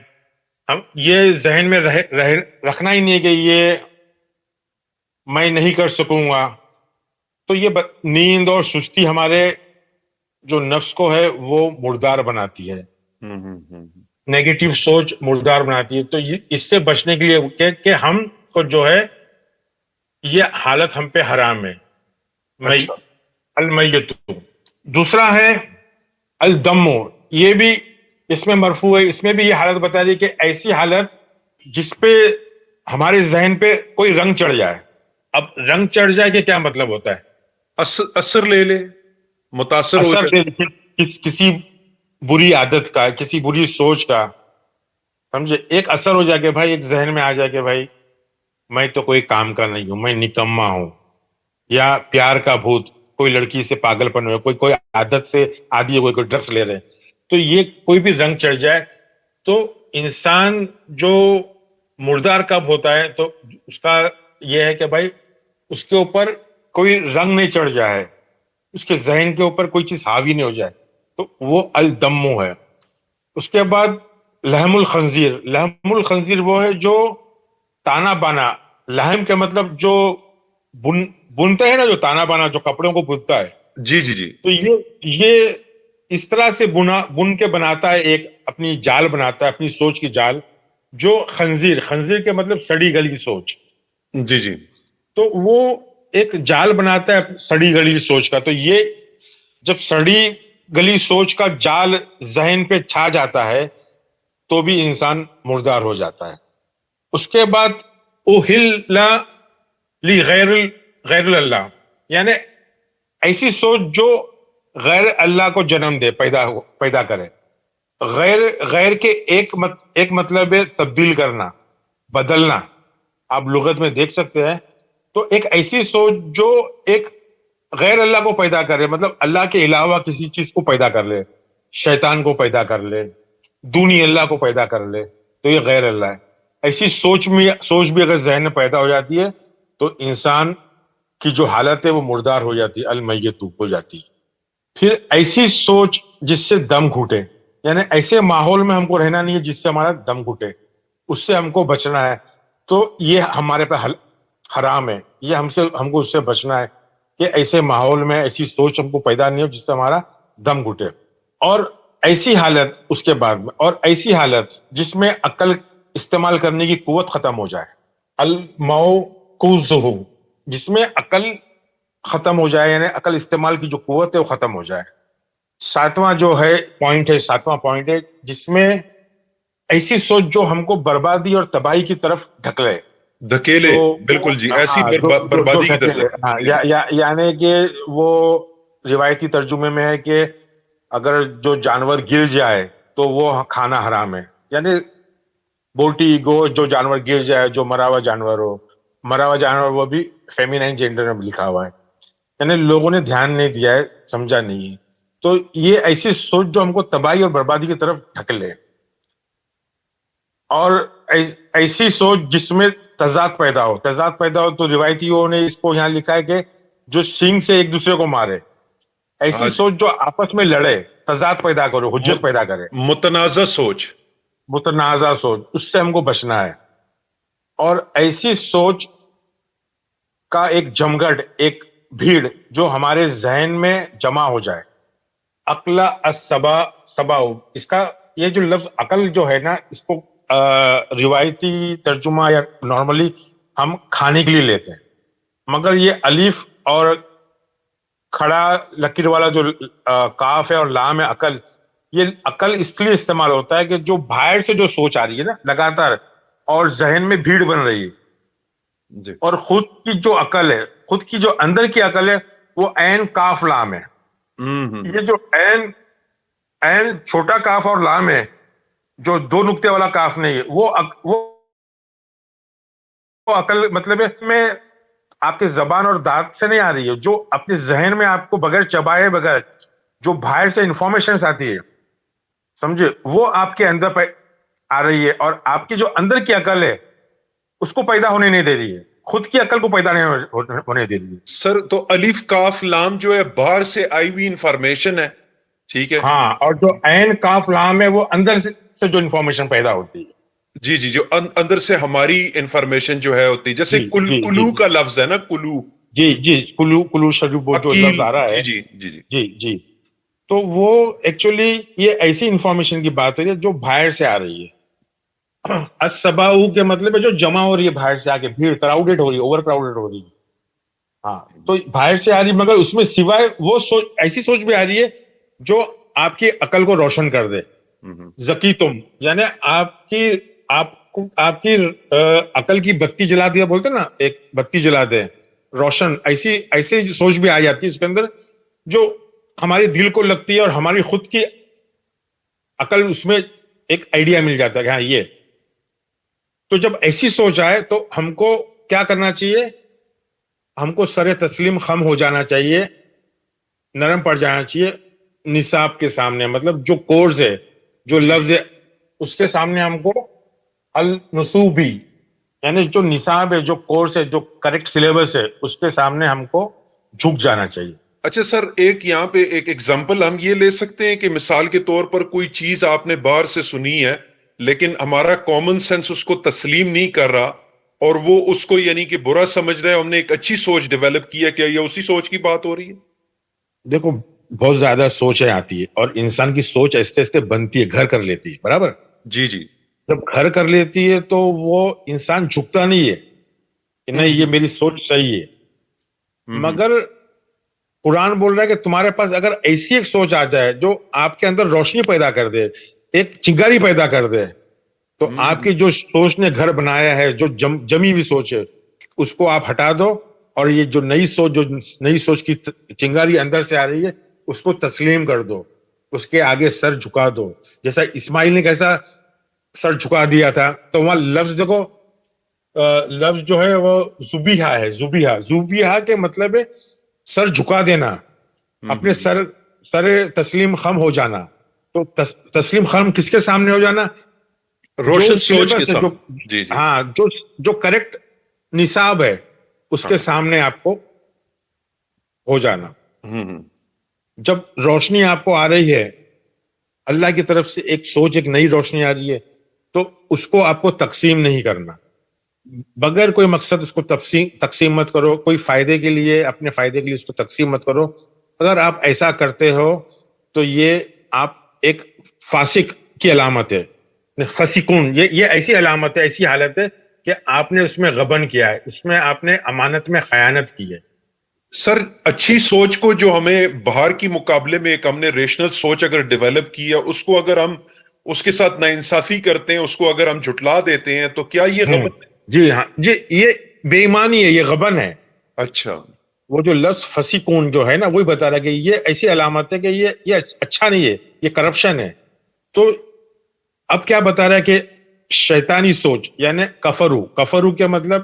ہم یہ ذہن میں رکھنا ہی نہیں کہ یہ میں نہیں کر سکوں گا. تو یہ نیند اور سستی ہمارے جو نفس کو ہے وہ مردار بناتی ہے، نیگیٹو سوچ مردار بناتی ہے. تو اس سے بچنے کے لیے کہ ہم کو جو ہے یہ حالت ہم پہ حرام ہے. المیتو. دوسرا ہے الدمو، یہ بھی اس میں مرفوع ہے، اس میں بھی یہ حالت بتا رہی ہے کہ ایسی حالت جس پہ ہمارے ذہن پہ کوئی رنگ چڑھ جائے. اب رنگ چڑھ جائے کہ کیا مطلب ہوتا ہے؟ اثر لے لے، متاثر ہو جائے، کسی بری عادت کا، کسی بری سوچ کا، سمجھے، ایک اثر ہو جائے کہ بھائی ایک ذہن میں آ جائے کہ بھائی میں تو کوئی کام کا نہیں ہوں، میں نکما ہوں. یا پیار کا بھوت، کوئی لڑکی سے پاگل پن ہوئے، کوئی عادت سے عادی ہے، کوئی ڈرگس لے رہے. تو یہ کوئی بھی رنگ چڑھ جائے تو انسان جو مردار کب ہوتا ہے تو اس کا یہ ہے کہ بھائی اس کے اوپر کوئی رنگ نہیں چڑھ جائے، اس کے ذہن کے اوپر کوئی چیز حاوی نہیں ہو جائے، تو وہ الدمو ہے. اس کے بعد لحم الخنزیر. لحم الخنزیر وہ ہے جو تانا بانا، لحم کے مطلب جو بنتا ہے نا، جو تانا بانا جو کپڑوں کو بنتا ہے. جی جی جی. تو یہ اس طرح سے بن کے بناتا ہے، ایک اپنی جال بناتا ہے، اپنی سوچ کی جال، جو خنزیر کے مطلب سڑی گلی سوچ. جی جی. تو وہ ایک جال بناتا ہے سڑی گلی سوچ کا. تو یہ جب سڑی گلی سوچ کا جال ذہن پہ چھا جاتا ہے تو بھی انسان مردار ہو جاتا ہے. اس کے بعد اہل غیر اللہ، یعنی ایسی سوچ جو غیر اللہ کو جنم دے، پیدا کرے. غیر کے ایک مطلب ہے تبدیل کرنا، بدلنا. آپ لغت میں دیکھ سکتے ہیں. تو ایک ایسی سوچ جو ایک غیر اللہ کو پیدا کرے، مطلب اللہ کے علاوہ کسی چیز کو پیدا کر لے، شیطان کو پیدا کر لے، دونی اللہ کو پیدا کر لے، تو یہ غیر اللہ ہے. ایسی سوچ بھی اگر ذہن میں پیدا ہو جاتی ہے تو انسان کی جو حالت ہے وہ مردار ہو جاتی ہے، المیتو ہو جاتی ہے. پھر ایسی سوچ جس سے دم گھٹے، یعنی ایسے ماحول میں ہم کو رہنا نہیں ہے جس سے ہمارا دم گھٹے، اس سے ہم کو بچنا ہے. تو یہ ہمارے پہ حرام ہے، یہ ہم کو اس سے بچنا ہے کہ ایسے ماحول میں ایسی سوچ ہم کو پیدا نہیں ہو جس سے ہمارا دم گھٹے. اور ایسی حالت اس کے بعد میں، اور ایسی حالت جس میں عقل استعمال کرنے کی قوت ختم ہو جائے، الموقوذہ، جس میں عقل ختم ہو جائے، یعنی عقل استعمال کی جو قوت ہے وہ ختم ہو جائے. ساتواں جو ہے ساتواں پوائنٹ ہے جس میں ایسی سوچ جو ہم کو بربادی اور تباہی کی طرف ڈھکلے، دھکیلے، بالکل جی، ایسی بربادی کی طرف، یعنی کہ وہ روایتی ترجمے میں ہے کہ اگر جو جانور گر جائے تو وہ کھانا حرام ہے. یعنی بوٹی گوشت جو جانور گر جائے، جو مرا ہوا جانور ہو، مرا ہوا جانور وہ بھی فیمینائن جینڈر میں لکھا ہوا ہے. یعنی لوگوں نے دھیان نہیں دیا ہے، سمجھا نہیں ہے. تو یہ ایسی سوچ جو ہم کو تباہی اور بربادی کی طرف ڈھکلے، اور ایسی سوچ جس میں تضاد پیدا ہو تو روایتیوں نے اس کو یہاں لکھا ہے کہ جو سینگ سے ایک دوسرے کو مارے، ایسی سوچ جو آپس میں لڑے، تضاد پیدا کرے، حجت پیدا کرے، متنازع سوچ، اس سے ہم کو بچنا ہے. اور ایسی سوچ کا ایک جمگھٹ، ایک بھیڑ جو ہمارے ذہن میں جمع ہو جائے. عقل السبا، اس کا یہ جو لفظ عقل جو ہے نا، اس کو روایتی ترجمہ یا نارملی ہم کھانے کے لیے لیتے ہیں، مگر یہ الف اور کھڑا لکیر والا جو کاف ہے اور لام ہے عقل، یہ عقل اس لیے استعمال ہوتا ہے کہ جو باہر سے جو سوچ آ رہی ہے نا لگاتار، اور ذہن میں بھیڑ بن رہی ہے، اور خود کی جو عقل ہے، خود کی جو اندر کی عقل ہے، وہ عین کاف لام ہے. یہ جو عین چھوٹا کاف اور لام ہے، جو دو نقطے والا کاف نہیں ہے، وہ عقل مطلب ہے میں آپ کے زبان اور دانت سے نہیں آ رہی ہے، جو اپنے ذہن میں آپ کو بغیر چبائے بغیر جو باہر سے انفارمیشن آتی ہے، سمجھے، وہ آپ کے اندر آ رہی ہے، اور آپ کی جو اندر کی عقل ہے اس کو پیدا ہونے نہیں دے رہی ہے، خود کی عقل کو پیدا نہیں ہونے دے رہی ہے. سر تو الف کاف لام جو ہے باہر سے آئی ہوئی انفارمیشن ہے، ٹھیک ہے، ہاں، اور جو عین کاف لام ہے وہ اندر سے جو انفارمیشن پیدا ہوتی ہے. جی جو اندر سے ہماری انفارمیشن جو ہے ہوتی ہے، جیسے کلو کا لفظ ہے نا، کلو، کلو شریف جو لفظ آ رہا ہے، جی تو وہ ایکچولی یہ ایسی انفارمیشن کی بات ہے جو باہر سے آ رہی ہے. السباؤ کے مطلب ہے جو جمع ہو رہی ہے باہر سے آ کے، بھیڑ کراؤڈڈ ہو رہی ہے، اوور کراؤڈڈ ہو رہی ہے. ہاں، تو باہر سے آ رہی، مگر اس میں سوائے وہ سوچ، ایسی سوچ بھی آ رہی ہے جو آپ کی عقل کو روشن کر دے. ذکی تم، یعنی آپ کی عقل کی بتی جلا دیا، بولتے نا ایک بتی جلا دے روشن، ایسی سوچ بھی آ جاتی ہے اس کے اندر، جو ہمارے دل کو لگتی ہے، اور ہماری خود کی عقل اس میں ایک آئیڈیا مل جاتا ہے کہ ہاں یہ. تو جب ایسی سوچ آئے تو ہم کو کیا کرنا چاہیے؟ ہم کو سر تسلیم خم ہو جانا چاہیے، نرم پڑ جانا چاہیے نصاب کے سامنے، مطلب جو کورس ہے، جو لفظ ہے، اس کے سامنے ہم کو النصوبی، یعنی جو نصاب ہے، جو کورس ہے، جو کریکٹ سلیبس ہے، اس کے سامنے ہم کو جھک جانا چاہیے. اچھا سر، ایک یہاں پہ ایک ایگزامپل ہم یہ لے سکتے ہیں کہ مثال کے طور پر کوئی چیز آپ نے باہر سے سنی ہے، لیکن ہمارا کامن سینس اس کو تسلیم نہیں کر رہا، اور وہ اس کو یعنی کہ برا سمجھ رہے ہیں، ہم نے ایک اچھی سوچ ڈیولپ کی ہے، کیا یہ اسی سوچ کی بات ہو رہی ہے؟ دیکھو، بہت زیادہ سوچیں آتی ہے، اور انسان کی سوچ ایسے ایسے بنتی ہے، گھر کر لیتی ہے، برابر. جی جب گھر کر لیتی ہے تو وہ انسان جھکتا نہیں ہے کہ نہیں یہ میری سوچ صحیح ہے. مگر قرآن بول رہا ہے کہ تمہارے پاس اگر ایسی ایک سوچ آ جائے جو آپ کے اندر روشنی پیدا کر دے، ایک چنگاری پیدا کر دے، تو آپ کی جو سوچ نے گھر بنایا ہے، جو جمی ہوئی سوچ ہے، اس کو آپ ہٹا دو، اور یہ جو نئی سوچ کی چنگاری اندر سے آ رہی ہے، اس کو تسلیم کر دو، اس کے آگے سر جھکا دو. جیسا اسماعیل نے کیسا سر جھکا دیا تھا. تو وہاں لفظ دیکھو، لفظ جو ہے وہ زبیحہ ہے. زبیحہ کے مطلب ہے سر جھکا دینا، اپنے سر تسلیم خم ہو جانا. تو تسلیم خم کس کے سامنے ہو جانا؟ روشن سوچ کے سامنے. ہاں، جو کریکٹ نصاب ہے اس کے سامنے آپ کو ہو جانا. جب روشنی آپ کو آ رہی ہے، اللہ کی طرف سے ایک سوچ، ایک نئی روشنی آ رہی ہے، تو اس کو آپ کو تقسیم نہیں کرنا، بغیر کوئی مقصد اس کو تقسیم مت کرو، کوئی فائدے کے لیے، اپنے فائدے کے لیے اس کو تقسیم مت کرو. اگر آپ ایسا کرتے ہو تو یہ آپ ایک فاسق کی علامت ہے. فسقون یہ ایسی علامت ہے, ایسی حالت ہے کہ آپ نے اس میں غبن کیا ہے, اس میں آپ نے امانت میں خیانت کی ہے. سر اچھی سوچ کو جو ہمیں باہر کی مقابلے میں ایک ہم نے ریشنل سوچ اگر ڈیولپ کی ہے, اس کو اگر ہم اس کے ساتھ ناانصافی کرتے ہیں, اس کو اگر ہم جھٹلا دیتے ہیں, تو کیا یہ غبن ہے؟ جی ہاں جی, یہ بے ایمانی ہے, یہ غبن ہے. اچھا, وہ جو لفظ فسقون جو ہے نا, وہی بتا رہا ہے کہ یہ ایسی علامت ہے کہ یہ اچھا نہیں ہے, یہ کرپشن ہے. تو اب کیا بتا رہا ہے کہ شیطانی سوچ یعنی کفرو کے مطلب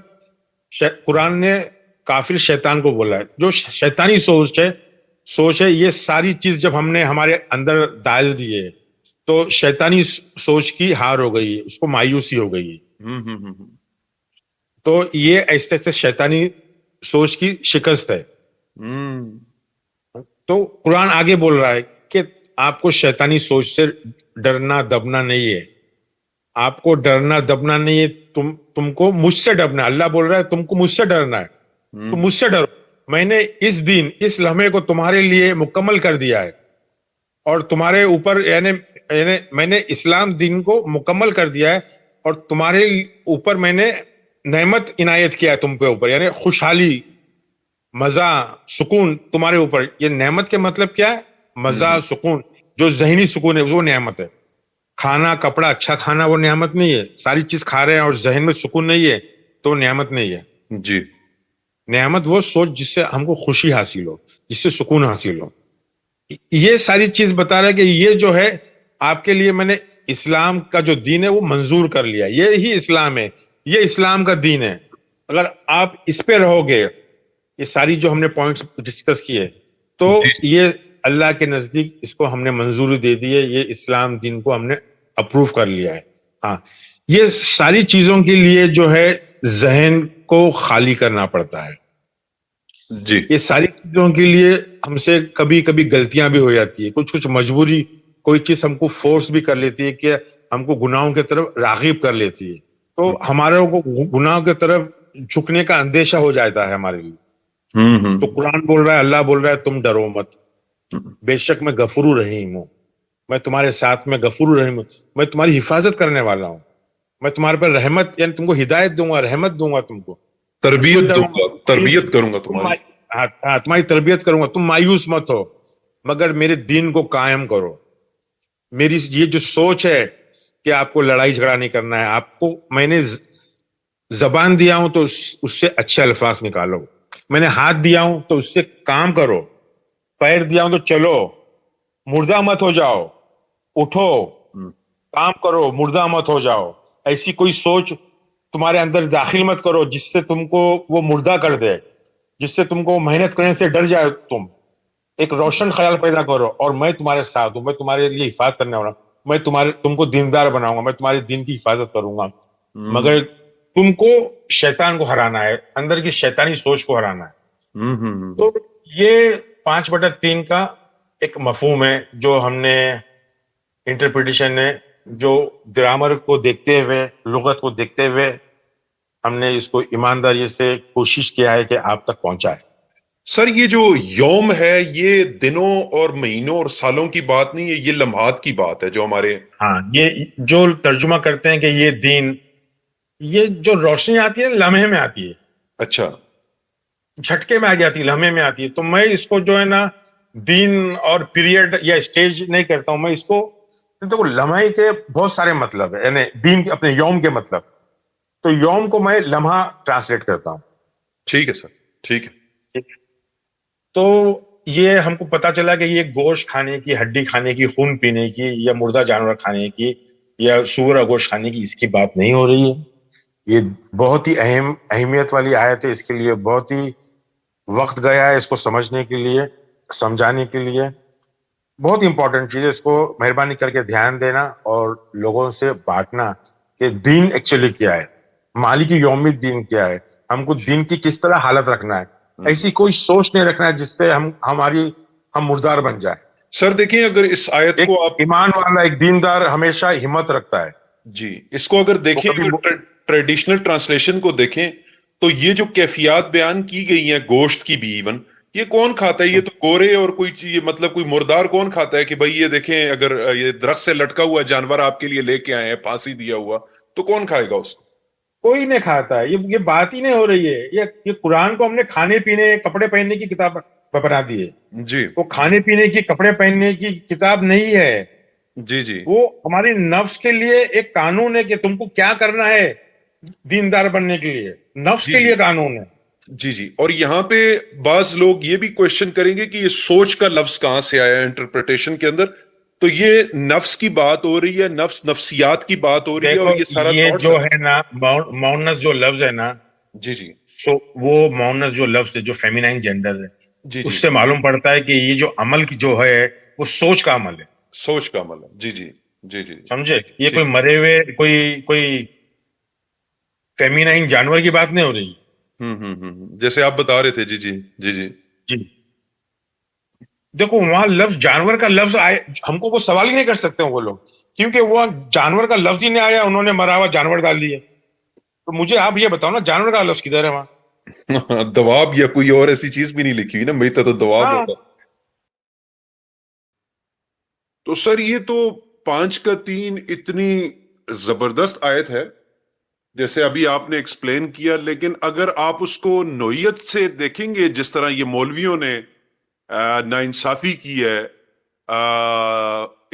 قرآن نے کافر شیطان کو بولا ہے. جو شیطانی سوچ ہے, یہ ساری چیز جب ہم نے ہمارے اندر ڈال دی ہے تو شیطانی سوچ کی ہار ہو گئی ہے, اس کو مایوسی ہو گئی ہے. تو یہ ایسے ایسے شیطانی سوچ کی شکست ہے. تو قرآن آگے بول رہا ہے کہ آپ کو شیطانی سوچ سے ڈرنا دبنا نہیں ہے, آپ کو ڈرنا دبنا نہیں ہے, تم کو مجھ سے ڈرنا ہے. اللہ بول رہا ہے تم کو مجھ سے ڈرنا ہے, تم مجھ سے ڈرو. میں نے اس لمحے کو تمہارے لیے مکمل کر دیا ہے, اور تمہارے اوپر یعنی میں نے اسلام دین کو مکمل کر دیا ہے, اور تمہارے اوپر میں نے نعمت عنایت کیا ہے تم کے اوپر, یعنی خوشحالی, مزہ, سکون تمہارے اوپر. یہ نعمت کے مطلب کیا ہے؟ مزہ, سکون. جو ذہنی سکون ہے وہ نعمت ہے. کھانا کپڑا اچھا کھانا وہ نعمت نہیں ہے. ساری چیز کھا رہے ہیں اور ذہن میں سکون نہیں ہے تو نعمت نہیں ہے. جی, نعمت وہ سوچ جس سے ہم کو خوشی حاصل ہو, جس سے سکون حاصل ہو. یہ ساری چیز بتا رہا ہے کہ یہ جو ہے آپ کے لیے میں نے اسلام کا جو دین ہے وہ منظور کر لیا. یہی اسلام ہے, یہ اسلام کا دین ہے. اگر آپ اس پہ رہو گے, یہ ساری جو ہم نے پوائنٹس ڈسکس کیے, تو یہ اللہ کے نزدیک اس کو ہم نے منظوری دے دی ہے, یہ اسلام دین کو ہم نے اپروو کر لیا ہے. ہاں, یہ ساری چیزوں کے لیے جو ہے ذہن کو خالی کرنا پڑتا ہے. جی, یہ ساری چیزوں کے لیے ہم سے کبھی کبھی غلطیاں بھی ہو جاتی ہے, کچھ مجبوری, کوئی چیز ہم کو فورس بھی کر لیتی ہے کہ ہم کو گناہوں کی طرف راغب کر لیتی ہے. تو ہمارے کو گناہوں کی طرف جھکنے کا اندیشہ ہو جاتا ہے ہمارے لیے. تو قرآن بول رہا ہے, اللہ بول رہا ہے تم ڈرو مت, بے شک میں غفور رحیم ہوں, میں تمہارے ساتھ میں غفور رحیم ہوں, میں تمہاری حفاظت کرنے والا ہوں, میں تمہارے پر رحمت یعنی تم کو ہدایت دوں گا, رحمت دوں گا, تم کو تربیت دوں گا, تربیت کروں گا تمہاری. ہاں, تمہاری تربیت کروں گا. تم مایوس مت ہو مگر میرے دین کو قائم کرو. میری یہ جو سوچ ہے کہ آپ کو لڑائی جھگڑا نہیں کرنا ہے, آپ کو میں نے زبان دیا ہوں تو اس سے اچھے الفاظ نکالو. میں نے ہاتھ دیا ہوں تو اس سے کام کرو. پیر دیا ہوں تو چلو, مردہ مت ہو جاؤ, اٹھو, کام کرو, مردہ مت ہو جاؤ. ایسی کوئی سوچ تمہارے اندر داخل مت کرو جس سے تم کو وہ مردہ کر دے, جس سے تم کو محنت کرنے سے ڈر جائے. تم ایک روشن خیال پیدا کرو, اور میں تمہارے ساتھ ہوں, میں تمہارے لیے حفاظت کرنے والا ہوں, میں تم کو دیندار بناؤں گا, میں تمہارے دین کی حفاظت کروں گا. مگر تم کو شیطان کو ہرانا ہے, اندر کی شیطانی سوچ کو ہرانا ہے. تو یہ 5/3 کا ایک مفہوم ہے جو ہم نے انٹرپریٹیشن ہے, جو گرامر کو دیکھتے ہوئے, لغت کو دیکھتے ہوئے ہم نے اس کو ایمانداری سے کوشش کیا ہے کہ آپ تک پہنچائے. سر یہ جو یوم ہے یہ دنوں اور مہینوں اور سالوں کی بات نہیں ہے, یہ لمحات کی بات ہے جو ہمارے. ہاں, یہ جو ترجمہ کرتے ہیں کہ یہ دین, یہ جو روشنی آتی ہے لمحے میں آتی ہے. اچھا, جھٹکے میں آ جاتی ہے, لمحے میں آتی ہے. تو میں اس کو جو ہے نا دین اور پیریڈ یا اسٹیج نہیں کرتا ہوں, میں اس کو دیکھو لمحے کے بہت سارے مطلب ہے, یعنی دین کے اپنے یوم کے مطلب, تو یوم کو میں لمحہ ٹرانسلیٹ کرتا ہوں. ٹھیک ہے سر, ٹھیک ہے. تو یہ ہم کو پتا چلا کہ یہ گوشت کھانے کی, ہڈی کھانے کی, خون پینے کی, یا مردہ جانور کھانے کی, یا سور گوشت کھانے کی, اس کی بات نہیں ہو رہی ہے. یہ بہت ہی اہمیت والی آیت ہے, اس کے لیے بہت ہی وقت گیا ہے اس کو سمجھنے کے لیے, سمجھانے کے لیے. بہت امپورٹنٹ چیز ہے, اس کو مہربانی کر کے دھیان دینا اور لوگوں سے بانٹنا کہ دین ایکچولی کیا ہے, مالک یوم الدین کیا ہے, ہم کو دین کی کس طرح حالت رکھنا ہے. ایسی کوئی سوچ نہیں رکھنا ہے جس سے ہم مردار بن جائے. سر دیکھیں اگر اس آیت کو آپ, ایمان والا ایک دیندار ہمیشہ ہمت رکھتا ہے. جی, اس کو اگر دیکھیں, ٹریڈیشنل ٹرانسلیشن کو دیکھیں تو یہ جو کیفیات بیان کی گئی ہیں گوشت کی بھی, ایون یہ کون کھاتا ہے؟ یہ تو گورے اور کوئی یہ مطلب کوئی مردار کون کھاتا ہے کہ بھائی یہ دیکھیں اگر یہ درخت سے لٹکا ہوا جانور آپ کے لیے لے کے آئے ہیں پھانسی دیا ہوا تو کون کھائے گا اس کو؟ کوئی نہیں کھاتا ہے. یہ بات ہی نہیں ہو رہی ہے. یہ قرآن کو ہم نے کھانے پینے کپڑے پہننے کی کتاب بنا دی ہے. جی وہ کھانے پینے کی کپڑے پہننے کی کتاب نہیں ہے. جی جی وہ ہماری نفس کے لیے ایک قانون ہے کہ تم کو کیا کرنا ہے دیندار بننے کے لیے. نفس کے لیے قانون ہے. جی جی. اور یہاں پہ بعض لوگ یہ بھی کوشچن کریں گے کہ یہ سوچ کا لفظ کہاں سے آیا انٹرپریٹیشن کے اندر. تو یہ نفس کی بات ہو رہی ہے, نفسیات کی بات ہو رہی ہے, اور یہ سارا یہ جو ہے نا مونس جو لفظ ہے نا, جی جی تو وہ مونس جو لفظ ہے جو فیمینائن جینڈر ہے, جی اس سے معلوم پڑتا ہے کہ یہ جو عمل کی جو ہے وہ سوچ کا عمل ہے. سوچ کا عمل ہے. جی جی جی جی سمجھے. یہ کوئی مرے ہوئے کوئی فیمینائن جانور کی بات نہیں ہو رہی. جیسے آپ بتا رہے تھے. جی جی جی جی جی دیکھو وہاں لفظ جانور کا لفظ آئے, ہم کو وہ سوال ہی نہیں کر سکتے وہ لوگ, کیونکہ وہ جانور کا لفظ ہی نہیں آیا, انہوں نے مرا ہوا جانور ڈال دیے. تو مجھے آپ یہ بتاؤ نا جانور کا لفظ کدھر ہے وہاں؟ دواب یا کوئی اور ایسی چیز بھی نہیں لکھی ہوئی نا, میتا تو دواب ہوتا. تو سر یہ تو 5 کا 3 اتنی زبردست آیت ہے جیسے ابھی آپ نے ایکسپلین کیا, لیکن اگر آپ اس کو نوعیت سے دیکھیں گے جس طرح یہ مولویوں نے ناانصافی کی ہے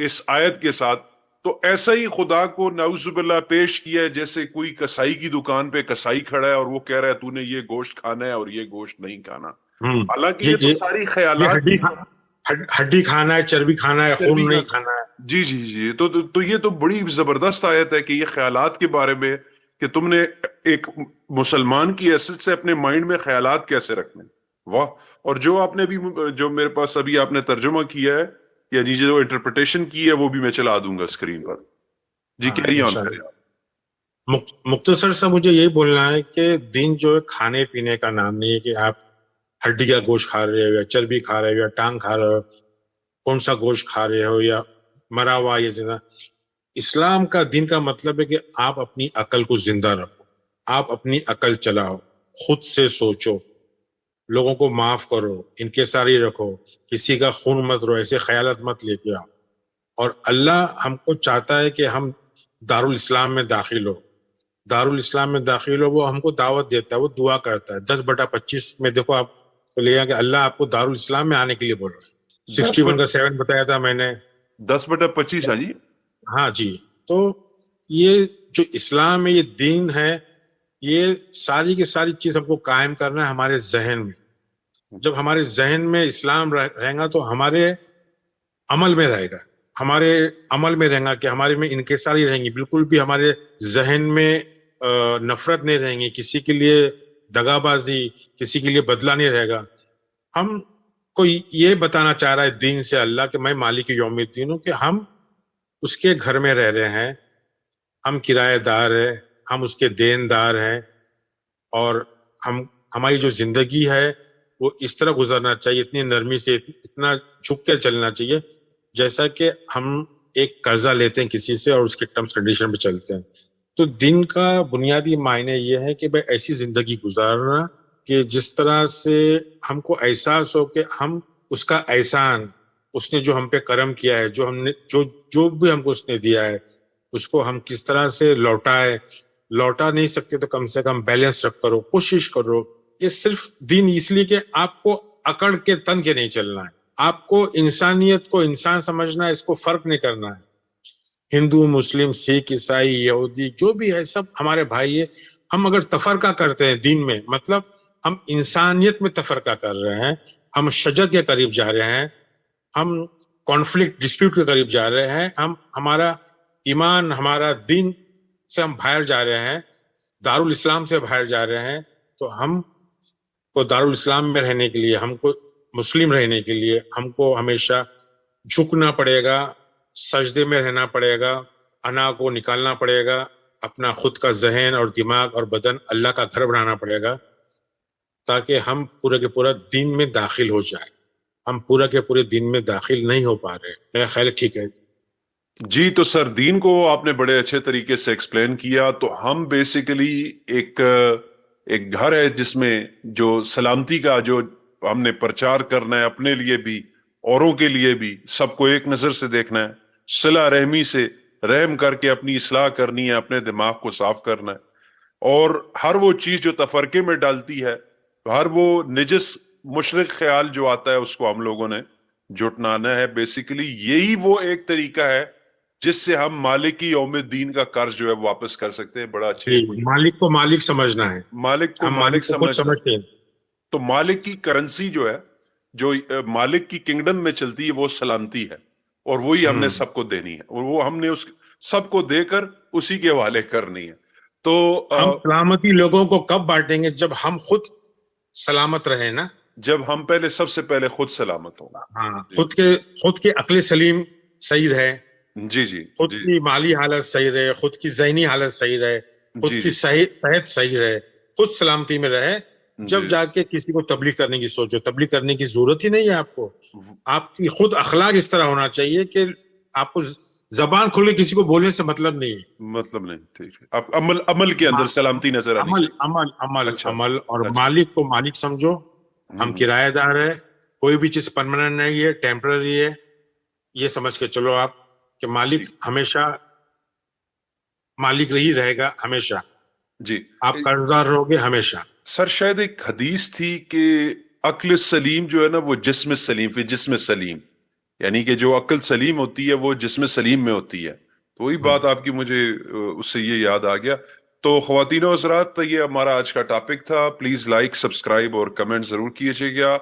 اس آیت کے ساتھ, تو ایسا ہی خدا کو نعوذ باللہ پیش کیا ہے جیسے کوئی کسائی کی دکان پہ کسائی کھڑا ہے اور وہ کہہ رہا ہے تو نے یہ گوشت کھانا ہے اور یہ گوشت نہیں کھانا. حالانکہ یہ تو ساری خیالات, ہڈی کھانا ہے, چربی کھانا ہے, خون نہیں کھانا ہے. جی جی جی. تو یہ تو بڑی زبردست آیت ہے کہ یہ خیالات کے بارے میں کہ تم نے ایک مسلمان کی حیثیت سے اپنے مائنڈ میں خیالات کیسے رکھنے. واہ. اور جو آپ نے بھی جو میرے پاس ابھی آپ نے ترجمہ کیا ہے یعنی جو انٹرپریٹیشن کی ہے وہ بھی میں چلا دوں گا screen per. G carry on کریں. مختصر سا مجھے یہی بولنا ہے کہ دین جو ہے کھانے پینے کا نام نہیں ہے کہ آپ ہڈی کا گوشت کھا رہے ہو یا چربی کھا رہے ہو یا ٹانگ کھا رہے ہو, کون سا گوشت کھا رہے ہو یا مرا ہوا یا زندہ. اسلام کا دین کا مطلب ہے کہ آپ اپنی عقل کو زندہ رکھو, آپ اپنی عقل چلاؤ, خود سے سوچو, لوگوں کو معاف کرو, انکساری رکھو, کسی کا خون مت رو, ایسے خیالات مت لے کے آؤ. اور اللہ ہم کو چاہتا ہے کہ ہم دارالاسلام میں داخل ہو. دارالاسلام میں داخل ہو, وہ ہم کو دعوت دیتا ہے, وہ دعا کرتا ہے. 10/25 میں دیکھو آپ کو لیا کہ اللہ آپ کو دارالاسلام میں آنے کے لیے بول رہا ہے. 61 کا 7 بتایا تھا میں نے. 10/25. ہاں جی ہاں جی. تو یہ جو اسلام ہے, یہ دین ہے, یہ ساری کی ساری چیز ہم کو قائم کرنا ہے ہمارے ذہن میں. جب ہمارے ذہن میں اسلام رہے گا تو ہمارے عمل میں رہے گا, ہمارے عمل میں رہے گا کہ ہمارے میں انکساری رہیں گی, بالکل بھی ہمارے ذہن میں نفرت نہیں رہیں گی, کسی کے لیے دغا بازی, کسی کے لیے بدلہ نہیں رہے گا. ہم کو یہ بتانا چاہ رہا ہے دین سے اللہ کہ میں مالک یوم الدین ہوں, کہ ہم اس کے گھر میں رہ رہے ہیں, ہم کرایہ دار ہیں, ہم اس کے دیندار ہیں, اور ہماری جو زندگی ہے وہ اس طرح گزرنا چاہیے, اتنی نرمی سے, اتنا جھک کر چلنا چاہیے جیسا کہ ہم ایک قرضہ لیتے ہیں کسی سے اور اس کے ٹرمز کنڈیشن پہ چلتے ہیں. تو دین کا بنیادی معنی یہ ہے کہ بھائی ایسی زندگی گزارنا کہ جس طرح سے ہم کو احساس ہو کہ ہم اس کا احسان, اس نے جو ہم پہ کرم کیا ہے, جو ہم نے جو بھی ہم کو اس نے دیا ہے, اس کو ہم کس طرح سے لوٹائے. لوٹا نہیں سکتے تو کم سے کم بیلنس رکھ کرو, کوشش کرو. یہ صرف دین اس لیے کہ آپ کو اکڑ کے تن کے نہیں چلنا ہے, آپ کو انسانیت کو انسان سمجھنا ہے, اس کو فرق نہیں کرنا ہے. ہندو, مسلم, سکھ, عیسائی, یہودی جو بھی ہے سب ہمارے بھائی ہے. ہم اگر تفرقہ کرتے ہیں دین میں, مطلب ہم انسانیت میں تفرقہ کر رہے ہیں, ہم شجر کے قریب جا رہے ہیں, ہم کانفلکٹ ڈسپیوٹ کے قریب جا رہے ہیں, ہمارا ایمان, ہمارا دین سے ہم باہر جا رہے ہیں, دارالاسلام سے باہر جا رہے ہیں. تو ہم کو دارالاسلام میں رہنے کے لیے, ہم کو مسلم رہنے کے لیے, ہم کو ہمیشہ جھکنا پڑے گا, سجدے میں رہنا پڑے گا, انا کو نکالنا پڑے گا, اپنا خود کا ذہن اور دماغ اور بدن اللہ کا گھر بنانا پڑے گا, تاکہ ہم پورے کے پورا دین میں داخل ہو جائے. ہم پورا کے پورے دین میں داخل نہیں ہو پا رہے. میرا خیال ٹھیک ہے جی. تو سر دین کو آپ نے بڑے اچھے طریقے سے ایکسپلین کیا. تو ہم بیسیکلی ایک گھر ہے جس میں جو سلامتی کا جو ہم نے پرچار کرنا ہے اپنے لیے بھی اوروں کے لیے بھی, سب کو ایک نظر سے دیکھنا ہے, صلہ رحمی سے رحم کر کے اپنی اصلاح کرنی ہے, اپنے دماغ کو صاف کرنا ہے, اور ہر وہ چیز جو تفرقے میں ڈالتی ہے, ہر وہ نجس مشرق خیال جو آتا ہے اس کو ہم لوگوں نے جھٹلانا ہے. بیسیکلی یہی وہ ایک طریقہ ہے جس سے ہم مالکی یوم الدین کا قرض جو ہے واپس کر سکتے ہیں. بڑا اچھے مالک کو مالک سمجھنا ہے, مالک کو مالک سمجھتے ہیں. تو مالک کی کرنسی جو ہے, جو مالک کی کنگڈم میں چلتی ہے, وہ سلامتی ہے, اور وہی ہم نے سب کو دینی ہے, اور وہ ہم نے اس سب کو دے کر اسی کے حوالے کرنی ہے. تو ہم سلامتی لوگوں کو کب بانٹیں گے؟ جب ہم خود سلامت رہے نا, جب ہم پہلے سب سے پہلے خود سلامت ہوں. ہاں, خود کے عقل سلیم صحیح رہے, جی جی, خود کی مالی حالت صحیح رہے, خود کی ذہنی حالت صحیح رہے, خود کی صحت صحیح رہے, خود سلامتی میں رہے, جب جا کے کسی کو تبلیغ کرنے کی سوچو. تبلیغ کرنے کی ضرورت ہی نہیں ہے آپ کو. آپ کی خود اخلاق اس طرح ہونا چاہیے کہ آپ کو زبان کھولے کسی کو بولنے سے مطلب نہیں ہے. ٹھیک ہے. آپ عمل کے اندر سلامتی نظر آنی چاہیے. عمل اور مالک کو مالک سمجھو. ہم کرایہ دار ہے, کوئی بھی چیز پرماننٹ نہیں ہے, ٹیمپرری ہے, یہ سمجھ کے چلو آپ کہ مالک ہمیشہ مالک ہی رہے گا ہمیشہ. جی, آپ قرضدار رہو گے ہمیشہ. سر شاید ایک حدیث تھی کہ عقل سلیم جو ہے نا وہ جسم سلیم, پھر جسم سلیم, یعنی کہ جو عقل سلیم ہوتی ہے وہ جسم سلیم میں ہوتی ہے. تو وہی بات آپ کی مجھے اس سے یہ یاد آ گیا. تو خواتین و حضرات, یہ ہمارا آج کا ٹاپک تھا. پلیز لائک, سبسکرائب اور کمنٹ ضرور کیجیے گا,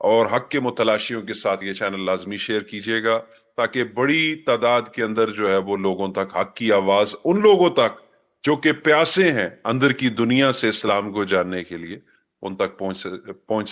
اور حق کے متلاشیوں کے ساتھ یہ چینل لازمی شیئر کیجیے گا, تاکہ بڑی تعداد کے اندر جو ہے وہ لوگوں تک حق کی آواز, ان لوگوں تک جو کہ پیاسے ہیں اندر کی دنیا سے اسلام کو جاننے کے لیے, ان تک پہنچ